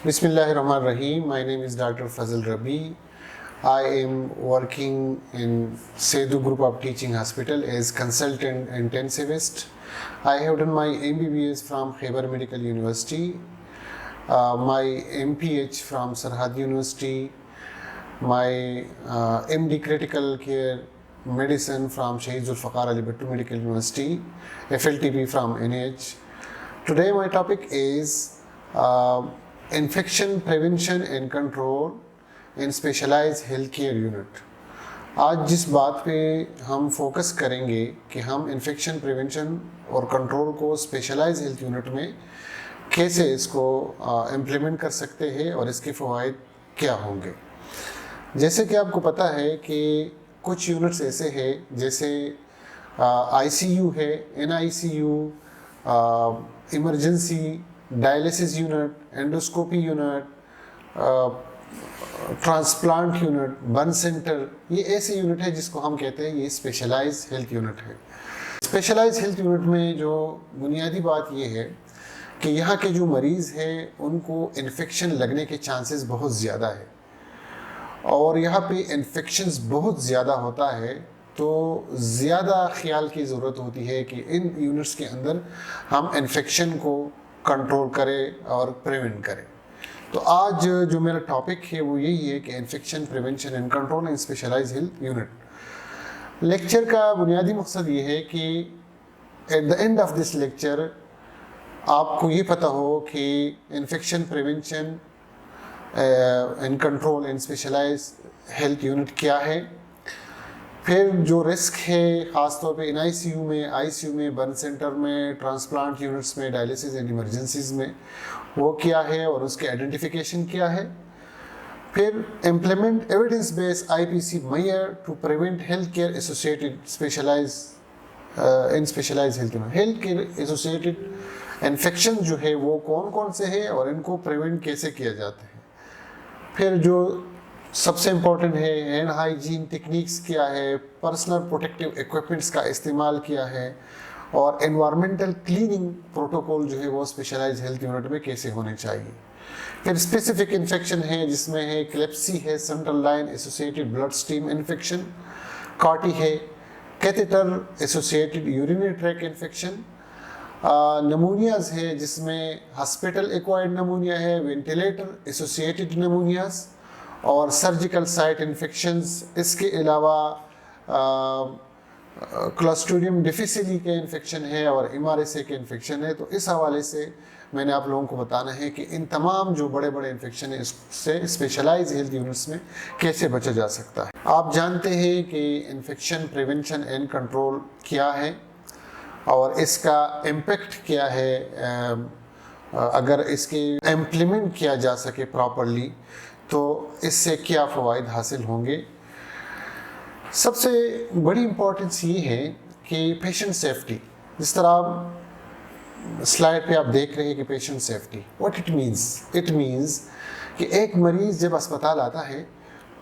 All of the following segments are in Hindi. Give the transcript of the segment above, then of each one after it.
Bismillahirrahmanirrahim. My name is Dr. Fazil Rabi. I am working in Sedu Group of Teaching Hospital as consultant intensivist. I have done my MBBS from Khyber Medical University, my MPH from Sarhad University, my MD Critical Care Medicine from Shaheed Zulfiqar Ali Bhutto Medical University, FLTP from NH. Today my topic is infection prevention and control in specialized health care unit. आज जिस बात पे हम फोकस करेंगे कि हम इन्फेक्शन प्रिवेंशन और कंट्रोल को स्पेशलाइज हेल्थ यूनिट में कैसे इसको इम्प्लीमेंट कर सकते हैं और इसके फ़वाइद क्या होंगे। जैसे कि आपको पता है कि कुछ यूनिट्स ऐसे हैं जैसे ICU है, NICU, emergency, dialysis unit, endoscopy unit, transplant unit, burn centre, ये ऐसे यूनिट है जिसको हम कहते हैं ये स्पेशलाइज हेल्थ यूनिट है। स्पेशलाइज हेल्थ यूनिट में जो बुनियादी बात ये है कि यहाँ के जो मरीज़ हैं उनको इन्फेक्शन लगने के चांसेस बहुत ज़्यादा है और यहाँ पे इन्फेक्शंस बहुत ज़्यादा होता है, तो ज़्यादा ख्याल की ज़रूरत होती है कि इन यूनिट्स के अंदर हम इन्फेक्शन को कंट्रोल करें और प्रिवेंट करें। तो आज जो मेरा टॉपिक है वो यही है कि infection prevention and control in specialised health unit. Lecture का बुनियादी मकसद ये है कि at the end of this lecture आपको ये पता हो कि infection prevention and control in specialised health unit क्या है, फिर जो रिस्क है ख़ासतौर पे NICU में, ICU में, बर्न सेंटर में, ट्रांसप्लांट यूनिट्स में, डायलिसिस एंड इमरजेंसीज में वो क्या है और उसके आइडेंटिफिकेशन क्या है, फिर implement evidence based IPC measure to prevent health care associated specialise health care associated infection जो है वो कौन कौन से है और इनको प्रिवेंट कैसे किया जाता है, फिर जो सबसे इम्पोर्टेंट है हैंड हाइजीन टेक्निक्स क्या है, पर्सनल प्रोटेक्टिव इक्विपमेंट्स का इस्तेमाल किया है और एनवायरमेंटल क्लीनिंग प्रोटोकॉल जो है वो स्पेशलाइज्ड हेल्थ यूनिट में कैसे होने चाहिए। फिर स्पेसिफिक इन्फेक्शन है जिसमें है क्लेप्सी है, central line associated blood stream infection, CAUTI है, catheter associated urinary tract infection, pneumonias है जिसमें हॉस्पिटल एक्वायर्ड नमूनिया है, वेंटिलेटर एसोसिएटेड नमूनियाज और सर्जिकल साइट इन्फेक्शंस। इसके अलावा क्लोस्ट्रीडियम डिफिसिली के इन्फेक्शन है और MRSA के इन्फेक्शन है। तो इस हवाले से मैंने आप लोगों को बताना है कि इन तमाम जो बड़े बड़े इन्फेक्शन है इससे स्पेशलाइज हेल्थ यूनिट्स में कैसे बचा जा सकता है। आप जानते हैं कि इन्फेक्शन प्रिवेंशन एंड कंट्रोल क्या है और इसका इम्पेक्ट क्या है अगर इसके इम्प्लीमेंट किया जा सके प्रॉपरली तो इससे क्या फ़वाइद हासिल होंगे। सबसे बड़ी इम्पोर्टेंस ये है कि पेशेंट सेफ्टी, जिस तरह आप स्लाइड पे आप देख रहे हैं कि patient safety what it means कि एक मरीज़ जब अस्पताल आता है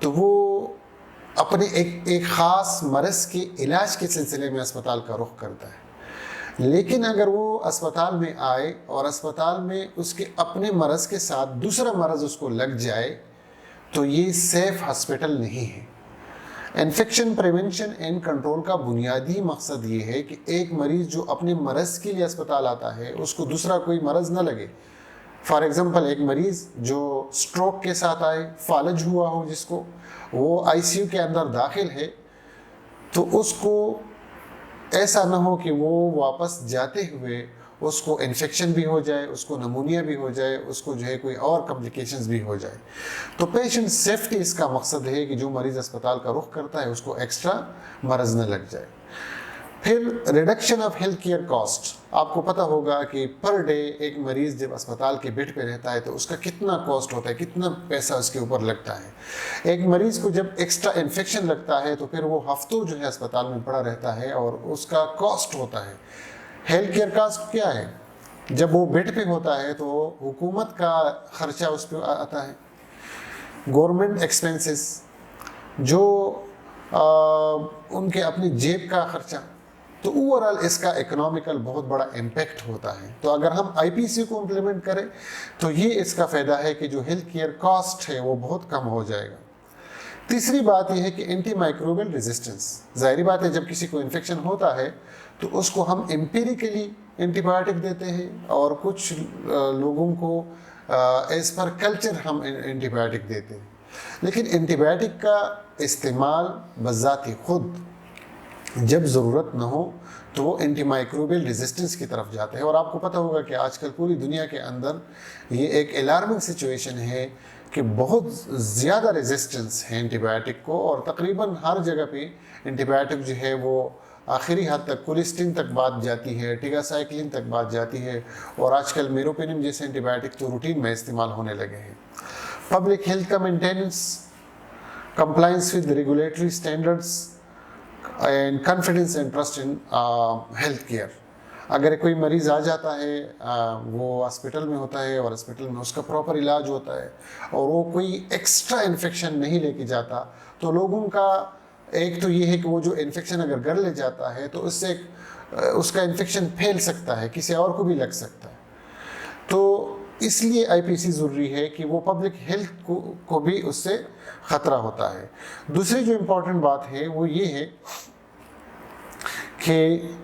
तो वो अपने एक ख़ास मरज़ के इलाज के सिलसिले में अस्पताल का रुख करता है, लेकिन अगर वो अस्पताल में आए और अस्पताल में उसके अपने मरज़ के साथ दूसरा मरज़ उसको लग जाए तो ये सेफ हॉस्पिटल नहीं है। इन्फेक्शन प्रिवेंशन एंड कंट्रोल का बुनियादी मकसद ये है कि एक मरीज़ जो अपने मरज़ के लिए अस्पताल आता है उसको दूसरा कोई मरज़ ना लगे। फॉर एग्ज़ाम्पल एक मरीज़ जो स्ट्रोक के साथ आए, फालज हुआ हो, जिसको वो ICU के अंदर दाखिल है, तो उसको ऐसा ना हो कि वो वापस जाते हुए उसको इन्फेक्शन भी हो जाए, उसको नमूनिया भी हो जाए, उसको जो है कोई और कॉम्प्लिकेशंस भी हो जाए। तो पेशेंट सेफ्टी इसका मकसद है कि जो मरीज़ अस्पताल का रुख करता है उसको एक्स्ट्रा मरज़ न लग जाए। फिर reduction of health care cost, आपको पता होगा कि पर डे एक मरीज़ जब अस्पताल के बेड पे रहता है तो उसका कितना कॉस्ट होता है, कितना पैसा उसके ऊपर लगता है। एक मरीज़ को जब एक्स्ट्रा इन्फेक्शन लगता है तो फिर वो हफ्तों जो है अस्पताल में पड़ा रहता है और उसका कॉस्ट होता है। हेल्थ केयर कॉस्ट क्या है, जब वो बेड पे होता है तो हुकूमत का ख़र्चा उस पर आता है, गवर्नमेंट एक्सपेंसेस जो उनके अपनी जेब का ख़र्चा, तो ओवरऑल इसका इकोनॉमिकल बहुत बड़ा इम्पैक्ट होता है। तो अगर हम आईपीसी को इम्प्लीमेंट करें तो ये इसका फ़ायदा है कि जो हेल्थ केयर कॉस्ट है वो बहुत कम हो जाएगा। तीसरी बात यह है कि एंटी माइक्रोबियल रेजिस्टेंस। ज़ाहिर बात है जब किसी को इन्फेक्शन होता है तो उसको हम एम्पिरिकली एंटीबायोटिक देते हैं और कुछ लोगों को एज पर कल्चर हम एंटीबायोटिक देते हैं, लेकिन एंटीबायोटिक का इस्तेमाल बज़ाती खुद जब ज़रूरत न हो तो वो एंटी माइक्रोबियल रेजिस्टेंस की तरफ जाते हैं। और आपको पता होगा कि आजकल पूरी दुनिया के अंदर ये एक अलार्मिंग सिचुएशन है कि बहुत ज़्यादा रेजिस्टेंस है एंटीबायोटिक को, और तकरीबन हर जगह पे एंटीबायोटिक जो है वो आखिरी हद तक कोलिस्टिन तक बात जाती है, टीगासाइक्लिन तक बात जाती है, और आजकल मेरोपेनिम जैसे एंटीबायोटिक तो रूटीन में इस्तेमाल होने लगे हैं। पब्लिक हेल्थ का maintenance, compliance with regulatory standards and confidence and trust in health care. अगर कोई मरीज़ आ जाता है, वो हॉस्पिटल में होता है और हॉस्पिटल में उसका प्रॉपर इलाज होता है और वो कोई एक्स्ट्रा इन्फेक्शन नहीं लेके जाता, तो लोगों का एक तो ये है कि वो जो इन्फेक्शन अगर घर ले जाता है तो उससे उसका इन्फेक्शन फैल सकता है, किसी और को भी लग सकता है। तो इसलिए आईपीसी ज़रूरी है कि वो पब्लिक हेल्थ को भी उससे ख़तरा होता है। दूसरी जो इम्पोर्टेंट बात है वो ये है कि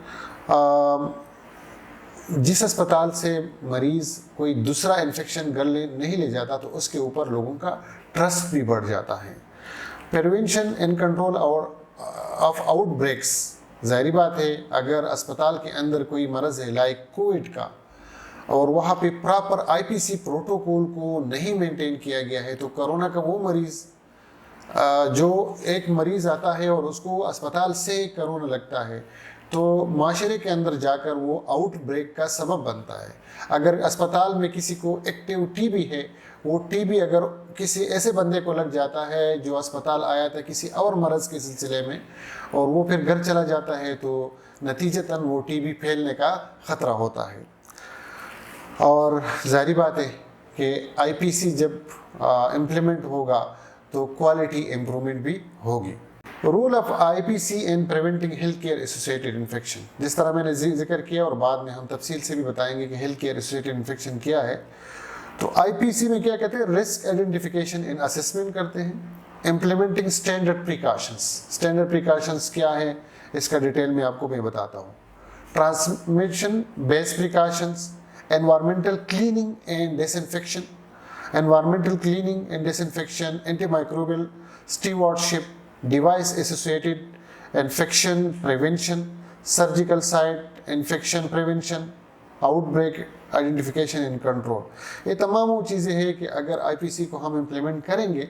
जिस अस्पताल से मरीज़ कोई दूसरा इन्फेक्शन घर नहीं ले जाता तो उसके ऊपर लोगों का ट्रस्ट भी बढ़ जाता है। Prevention and control of outbreaks. ज़ाहिर बात है अगर अस्पताल के अंदर कोई मरज़ है लाइक कोविड का और वहाँ पे प्रॉपर आईपीसी प्रोटोकॉल को नहीं मेंटेन किया गया है तो कोरोना का वो मरीज़ जो एक मरीज़ आता है और उसको अस्पताल से कोरोना लगता है तो माशरे के अंदर जाकर वो आउटब्रेक का सबब बनता है। अगर अस्पताल में किसी को एक्टिव टीबी है, वो टीबी अगर किसी ऐसे बंदे को लग जाता है जो अस्पताल आया था किसी और मरज़ के सिलसिले में और वो फिर घर चला जाता है तो नतीजतन वो टीबी फैलने का ख़तरा होता है। और ज़ाहिर बात है कि आईपीसी जब इम्प्लीमेंट होगा तो क्वालिटी इम्प्रूवमेंट भी होगी। Rule of IPC in preventing health care associated infection, जिस तरह मैंने जिक्र किया और बाद में हम तफसील से भी बताएंगे कि हेल्थ केयर एसोसिएटेड इन्फेक्शन क्या है। तो आईपीसी में क्या कहते हैं, रिस्क आइडेंटिफिकेशन इन असेसमेंट करते हैं। Implementing standard precautions, standard precautions क्या है इसका डिटेल में आपको मैं बताता हूँ। Transmission based precautions, environmental cleaning and disinfection, antimicrobial stewardship, device associated infection prevention, surgical site infection prevention, outbreak identification and control। ये तमाम वो चीज़ें हैं कि अगर आईपीसी को हम इम्प्लीमेंट करेंगे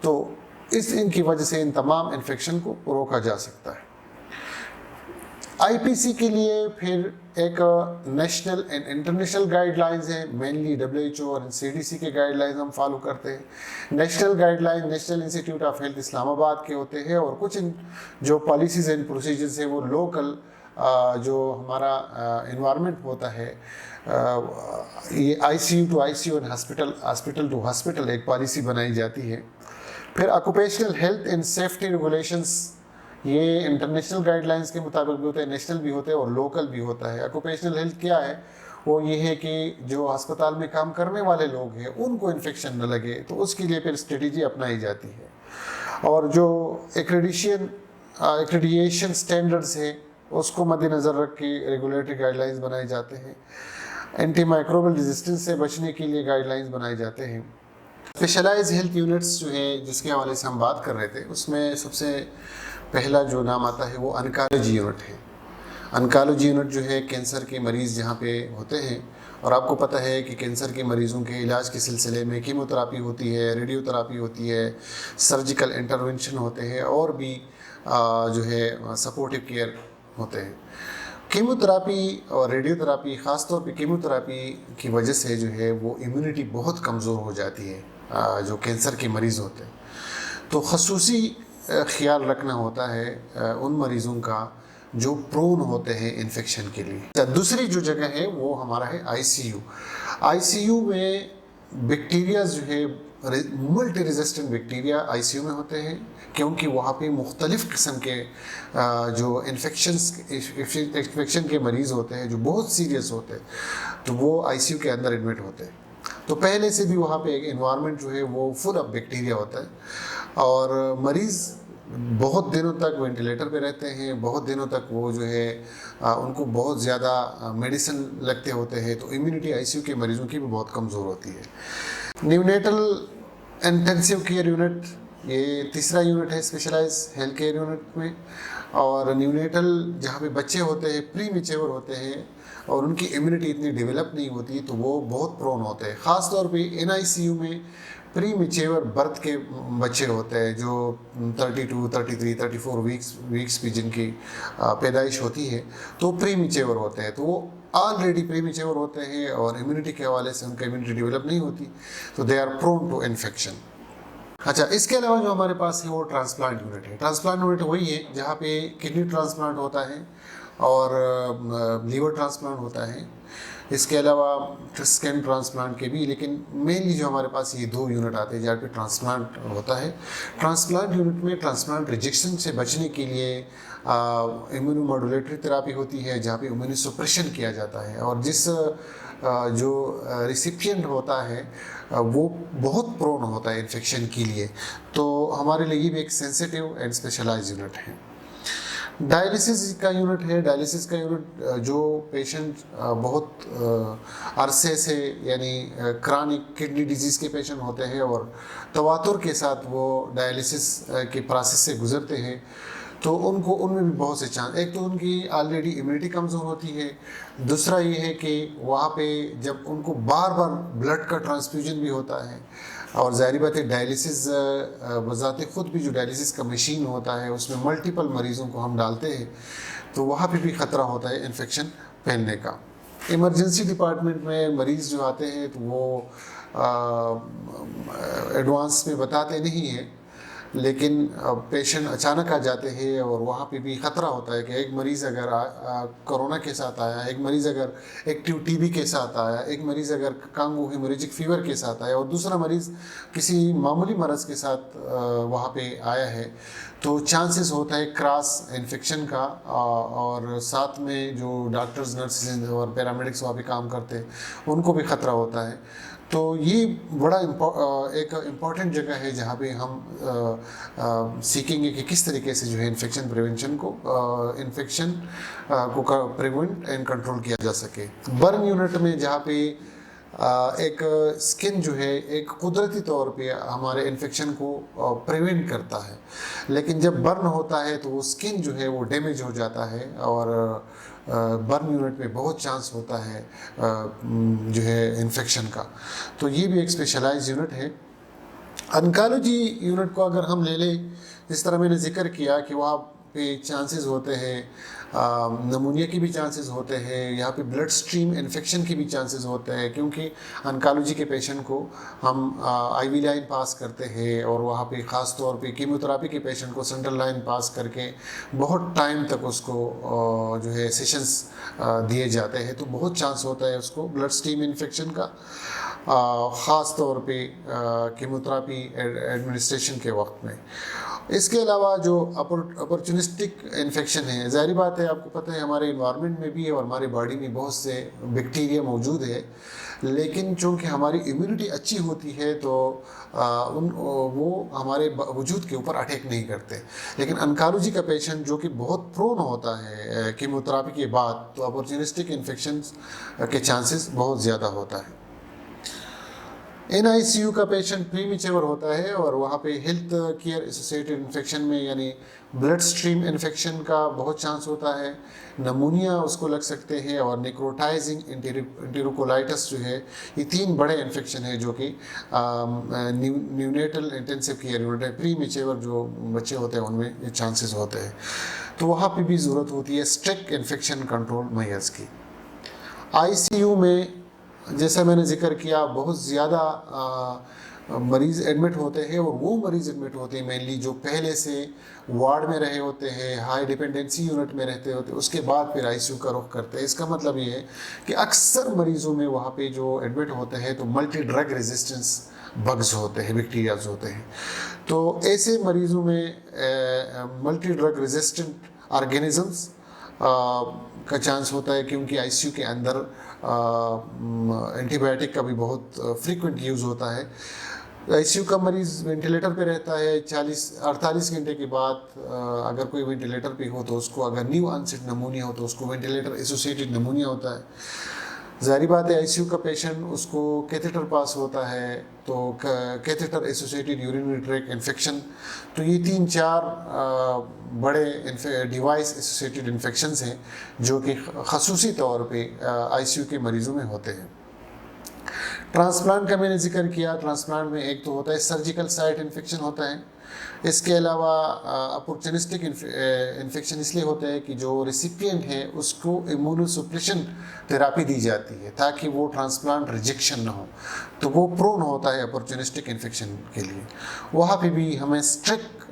तो इनकी वजह से इन तमाम इन्फेक्शन को रोका जा सकता है। आईपीसी के लिए फिर एक नेशनल एंड इंटरनेशनल गाइडलाइंस हैं, मेनली डब्ल्यूएचओ और सीडीसी के गाइडलाइंस हम फॉलो करते हैं। National guideline national institute of health Islamabad के होते हैं और कुछ जो पॉलिसीज़ एंड प्रोसीजर्स हैं वो लोकल जो हमारा इन्वायरमेंट होता है, ये ICU to ICU and hospital to hospital एक पॉलिसी बनाई जाती है। फिर occupational health and safety regulations, ये इंटरनेशनल गाइडलाइंस के मुताबिक भी होते हैं, नेशनल भी होते हैं और लोकल भी होता है। ऑक्यूपेशनल हेल्थ क्या है, वो ये है कि जो अस्पताल में काम करने वाले लोग हैं उनको इन्फेक्शन न लगे तो उसके लिए फिर स्ट्रेटजी अपनाई जाती है। और जो एक्रेडिएशन स्टैंडर्ड्स है उसको मद्देनज़र रख के रेगुलेटरी गाइडलाइंस बनाए जाते हैं। एंटी माइक्रोबियल रेजिस्टेंस से बचने के लिए गाइडलाइंस बनाए जाते हैं। स्पेशलाइज्ड हेल्थ यूनिट्स जो है जिसके हवाले से हम बात कर रहे थे उसमें सबसे पहला जो नाम आता है वो ऑन्कोलॉजी यूनिट है। ऑन्कोलॉजी यूनिट जो है कैंसर के मरीज़ जहाँ पे होते हैं, और आपको पता है कि कैंसर के मरीज़ों के इलाज के सिलसिले में कीमोथेरेपी होती है, रेडियोथेरेपी होती है, सर्जिकल इंटरवेंशन होते हैं और भी जो है सपोर्टिव केयर होते हैं। कीमोथेरेपी और रेडियोथेरेपी, ख़ास तौर पे कीमोथेरेपी की वजह से जो है वो इम्यूनिटी बहुत कमज़ोर हो जाती है जो कैंसर के मरीज़ होते हैं। तो ख़ुसूसी ख्याल रखना होता है उन मरीज़ों का जो प्रोन होते हैं इन्फेक्शन के लिए। दूसरी जो जगह है वो हमारा है आईसीयू। आईसीयू में बैक्टीरिया जो है मल्टी रेजिस्टेंट बैक्टीरिया आईसीयू में होते हैं, क्योंकि वहाँ पे मुख्तलिफ़ किस्म के जो इन्फेक्शन के मरीज़ होते हैं जो बहुत सीरियस होते हैं, तो वो आईसीयू के अंदर एडमिट होते हैं। तो पहले से भी वहाँ पे एक इन्वायरमेंट जो है वो फुल ऑफ बैक्टीरिया होता है और मरीज़ बहुत दिनों तक वेंटिलेटर पे रहते हैं, बहुत दिनों तक वो जो है उनको बहुत ज़्यादा मेडिसिन लगते होते हैं, तो इम्यूनिटी आईसीयू के मरीज़ों की भी बहुत कमज़ोर होती है। न्यूनेटल इंटेंसिव केयर यूनिट, ये तीसरा यूनिट है स्पेशलाइज हेल्थ केयर यूनिट में। और न्यूनेटल जहाँ पे बच्चे होते हैं, प्री मैच्योर होते हैं और उनकी इम्यूनिटी इतनी डेवलप नहीं होती, तो वो बहुत प्रोन होते हैं। ख़ास तौर पे एनआईसीयू में प्री मैच्योर बर्थ के बच्चे होते हैं जो 32, 33, 34 वीक्स पे जिनकी पैदाइश होती है, तो प्री मैच्योर होते हैं, तो वो ऑलरेडी प्री मैच्योर होते हैं और इम्यूनिटी के हवाले से उनका इम्यूनिटी डेवलप नहीं होती, तो they are prone to infection. अच्छा, इसके अलावा जो हमारे पास है वो ट्रांसप्लांट यूनिट है। ट्रांसप्लांट यूनिट वही है जहाँ पे किडनी ट्रांसप्लांट होता है और लीवर ट्रांसप्लांट होता है। इसके अलावा स्किन ट्रांसप्लांट के भी, लेकिन मेनली जो हमारे पास ये दो यूनिट आते हैं जहाँ पे ट्रांसप्लांट होता है। ट्रांसप्लांट यूनिट में ट्रांसप्लांट रिजेक्शन से बचने के लिए इम्यूनोमोडुलेटरी थेरापी होती है, जहाँ पे इम्यूनो सप्रेशन किया जाता है और जिस जो रिसिपिएंट होता है वो बहुत प्रोन होता है इन्फेक्शन के लिए, तो हमारे लिए ये भी एक सेंसिटिव एंड स्पेशलाइज्ड यूनिट है। डायलिसिस का यूनिट है। डायलिसिस का यूनिट जो पेशेंट बहुत अरसे से यानी क्रॉनिक किडनी डिजीज़ के पेशेंट होते हैं और तवातुर के साथ वो डायलिसिस के प्रोसेस से गुजरते हैं, तो उनको उनमें भी बहुत से चांस, एक तो उनकी ऑलरेडी इम्यूनिटी कमज़ोर होती है, दूसरा ये है कि वहाँ पे जब उनको बार बार ब्लड का ट्रांसफ्यूजन भी होता है और ज़ाहिर बात है डायलिसिस बज़ाते ख़ुद भी जो डायलिसिस का मशीन होता है उसमें मल्टीपल मरीज़ों को हम डालते हैं, तो वहाँ पे भी ख़तरा होता है इन्फेक्शन फैलने का। इमरजेंसी डिपार्टमेंट में मरीज़ जो आते हैं तो वो एडवांस में बताते नहीं हैं, लेकिन पेशेंट अचानक आ जाते हैं और वहाँ पे भी ख़तरा होता है कि एक मरीज़ अगर कोरोना के साथ आया, एक मरीज़ अगर एक्टिव टीबी के साथ आया, एक मरीज़ अगर कांगो हेमोरेजिक फीवर के साथ आया और दूसरा मरीज़ किसी मामूली मरज़ के साथ वहाँ पे आया है, तो चांसेस होता है क्रॉस इन्फेक्शन का और साथ में जो डॉक्टर्स, नर्सेज और पैरामेडिक्स वहाँ पे काम करते हैं उनको भी ख़तरा होता है। तो ये बड़ा एक इम्पॉर्टेंट जगह है जहाँ पे हम सीखेंगे कि किस तरीके से जो है इन्फेक्शन प्रिवेंशन को प्रिवेंट एंड कंट्रोल किया जा सके। बर्न यूनिट में जहाँ पे एक स्किन जो है एक कुदरती तौर पे हमारे इन्फेक्शन को प्रिवेंट करता है, लेकिन जब बर्न होता है तो वो स्किन जो है वो डैमेज हो जाता है और बर्न यूनिट में बहुत चांस होता है जो है इन्फेक्शन का, तो ये भी एक स्पेशलाइज्ड यूनिट है। ऑन्कोलॉजी यूनिट को अगर हम ले लें, जिस तरह मैंने जिक्र किया कि वहाँ पे चांसेस होते हैं नमूनिया की भी चांसेस होते हैं, यहाँ पे ब्लड स्ट्रीम इन्फेक्शन की भी चांसेस होते हैं, क्योंकि ऑन्कोलॉजी के पेशेंट को हम आईवी लाइन पास करते हैं और वहाँ पे ख़ास तौर पे कीमोथेरेपी के पेशेंट को सेंट्रल लाइन पास करके बहुत टाइम तक उसको जो है सेशंस दिए जाते हैं, तो बहुत चांस होता है उसको ब्लड स्ट्रीम इन्फेक्शन का, ख़ास तौर पे कीमोथेरेपी एडमिनिस्ट्रेशन के वक्त में। इसके अलावा जो अपॉर्चुनिस्टिक इन्फेक्शन है, ज़ाहिर बात है आपको पता है हमारे इन्वायरमेंट में भी है और हमारे बॉडी में बहुत से बैक्टीरिया मौजूद है, लेकिन चूँकि हमारी इम्यूनिटी अच्छी होती है तो वो हमारे वजूद के ऊपर अटैक नहीं करते। लेकिन ऑन्कोलॉजी का पेशेंट जो कि बहुत प्रोन होता है कीमोथेरेपी के बाद, तो अपॉर्चुनिस्टिक इन्फेक्शन के चांसेस बहुत ज़्यादा होता है। एनआईसीयू का पेशेंट प्री मैच्योर होता है और वहाँ पे हेल्थ केयर एसोसिएटेड इन्फेक्शन में यानी ब्लड स्ट्रीम इन्फेक्शन का बहुत चांस होता है, नमूनिया उसको लग सकते हैं और नेक्रोटाइजिंग एंटेरोकोलाइटिस जो है, ये तीन बड़े इन्फेक्शन है जो कि न्यूनेटल इंटेंसिव केयर यूनिट है, प्री मैच्योर जो बच्चे होते हैं उनमें ये चांसेस होते हैं, तो वहाँ पे भी ज़रूरत होती है स्ट्रिक्ट इन्फेक्शन कंट्रोल मेजर्स की। आईसीयू में जैसा मैंने जिक्र किया बहुत ज़्यादा मरीज़ एडमिट होते हैं, और वो मरीज़ एडमिट होते हैं मेनली जो पहले से वार्ड में रहे होते हैं, हाई डिपेंडेंसी यूनिट में रहते होते हैं, उसके बाद फिर आईसीयू का रुख करते हैं। इसका मतलब ये है कि अक्सर मरीज़ों में वहाँ पे जो एडमिट होते हैं तो मल्टी ड्रग रेजिस्टेंस बग्स होते हैं, बैक्टीरियाज होते हैं। तो ऐसे मरीज़ों में मल्टी ड्रग रेजिस्टेंट ऑर्गेनिजम्स का चांस होता है, क्योंकि आईसीयू के अंदर एंटीबायोटिक का भी बहुत फ्रीक्वेंट यूज़ होता है। आईसीयू का मरीज़ वेंटिलेटर पे रहता है, 48 घंटे के बाद अगर कोई वेंटिलेटर पे हो तो उसको, अगर न्यू ऑनसेट नमूनिया हो तो उसको वेंटिलेटर एसोसिएटेड नमूनिया होता है। ज़ाहिर बात है आईसीयू का पेशेंट, उसको कैथेटर पास होता है तो catheter associated urinary tract infection, तो ये 3-4 बड़े डिवाइस एसोसिएटेड इन्फेक्शंस हैं जो कि ख़ुसूसी तौर पे आईसीयू के मरीज़ों में होते हैं। ट्रांसप्लांट का मैंने जिक्र किया। ट्रांसप्लांट में एक तो होता है सर्जिकल साइट इन्फेक्शन होता है, इसके अलावा अपॉर्चुनिस्टिक इन्फेक्शन इसलिए होता है कि जो रेसिपिएंट है उसको इम्यूनोसुप्रेशन थेरापी दी जाती है ताकि वो ट्रांसप्लांट रिजेक्शन ना हो, तो वो प्रोन होता है अपॉर्चुनिस्टिक इन्फेक्शन के लिए। वहाँ पे भी हमें स्ट्रिक्ट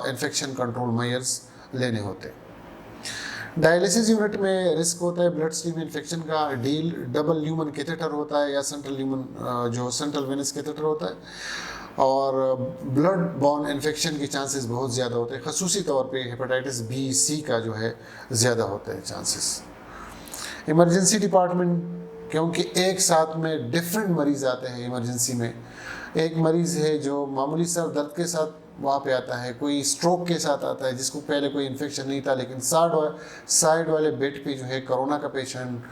इन्फेक्शन कंट्रोल मेजर्स लेने होते हैं। डायलिसिस यूनिट में रिस्क होता है ब्लड स्ट्रीम इन्फेक्शन का, डबल ल्यूमन कैथेटर होता है या सेंट्रल ल्यूमन जो सेंट्रल वेनस कैथेटर होता है, और ब्लड बॉर्न इन्फेक्शन के चांसेस बहुत ज़्यादा होते हैं, ख़ुसूसी तौर पे हेपेटाइटिस बी सी का जो है ज़्यादा होता है चांसेस। इमरजेंसी डिपार्टमेंट, क्योंकि एक साथ में डिफरेंट मरीज़ आते हैं इमरजेंसी में, एक मरीज़ है जो मामूली सर दर्द के साथ वहाँ पे आता है, कोई स्ट्रोक के साथ आता है जिसको पहले कोई इन्फेक्शन नहीं था, लेकिन साइड वाले बेड पे जो है कोरोना का पेशेंट,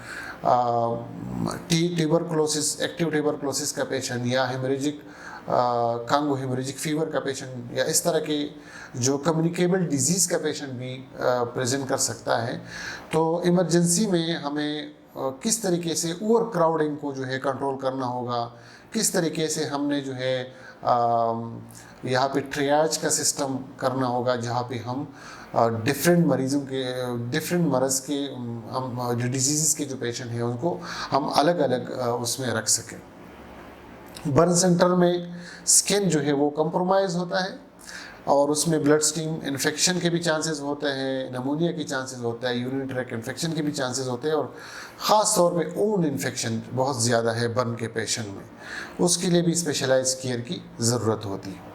ट्यूबरकुलोसिस, एक्टिव ट्यूबरकुलोसिस का पेशेंट, या हेमरेजिक कांगो हेमरेजिक फीवर का पेशेंट, या इस तरह के जो कम्युनिकेबल डिजीज़ का पेशेंट भी प्रेजेंट कर सकता है। तो इमरजेंसी में हमें किस तरीके से ओवर क्राउडिंग को जो है कंट्रोल करना होगा, किस तरीके से हमने जो है यहाँ पे ट्रियाज का सिस्टम करना होगा, जहाँ पे हम डिफरेंट मरीज़ों के, डिफरेंट मरज़ के, हम जो डिजीज़ के जो पेशेंट हैं उनको हम अलग अलग उसमें रख सकें। बर्न सेंटर में स्किन जो है वो कंप्रोमाइज़ होता है और उसमें ब्लड स्ट्रीम इन्फेक्शन के भी चांसेस होते हैं, नमूनिया के चांसेस होता है, यूरिनरी ट्रैक्ट इन्फेक्शन के भी चांसेस होते हैं, और ख़ास तौर पे ऊन इन्फेक्शन बहुत ज़्यादा है बर्न के पेशेंट में, उसके लिए भी स्पेशलाइज्ड केयर की ज़रूरत होती है।